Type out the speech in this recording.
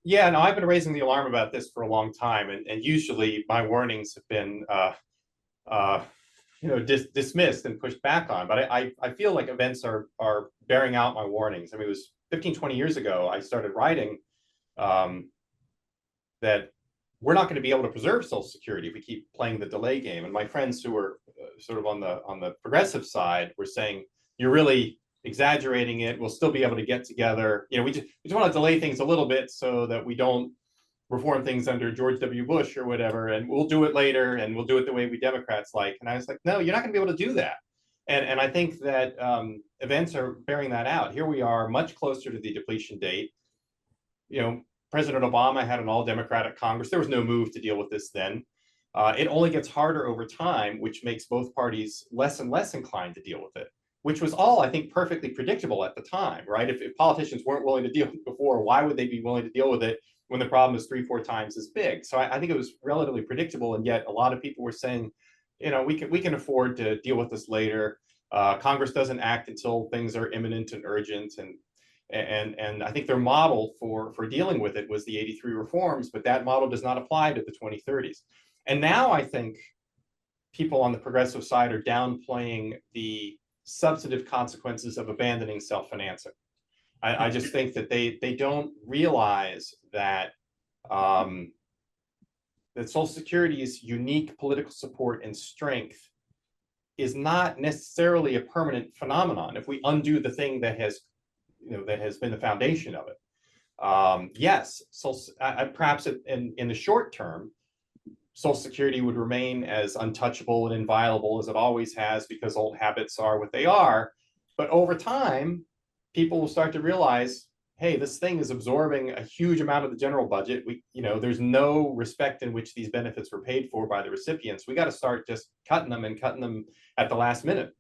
Yeah, no, I've been raising the alarm about this for a long time, and usually my warnings have been uh, dismissed and pushed back on. But I feel like events are bearing out my warnings. I mean, it was 15, 20 years ago I started writing um, that we're not going to be able to preserve Social Security if we keep playing the delay game. And my friends who were sort of on the progressive side were saying, you're really exaggerating it. We'll still be able to get together. We just want to delay things a little bit so that we don't reform things under George W. Bush or whatever, and we'll do it later, and we'll do it the way we Democrats like. And I was like, no, you're not going to be able to do that. And I think that events are bearing that out. Here we are, much closer to the depletion date. President Obama had an all-Democratic Congress. There was no move to deal with this then. It only gets harder over time, which makes both parties less and less inclined to deal with it, which was all, I think, perfectly predictable at the time, right? If politicians weren't willing to deal with it before, why would they be willing to deal with it when the problem is 3-4 times as big? So I think it was relatively predictable, and yet a lot of people were saying, we can afford to deal with this later. Congress doesn't act until things are imminent and urgent, and I think their model for dealing with it was the 83 reforms, but that model does not apply to the 2030s. And now I think people on the progressive side are downplaying the substantive consequences of abandoning self-financing. I just think that they don't realize that that Social Security's unique political support and strength is not necessarily a permanent phenomenon. If we undo the thing that has been the foundation of it, yes, so perhaps in the short term, Social Security would remain as untouchable and inviolable as it always has because old habits are what they are. But over time, people will start to realize, hey, this thing is absorbing a huge amount of the general budget. There's no respect in which these benefits were paid for by the recipients. We got to start just cutting them at the last minute.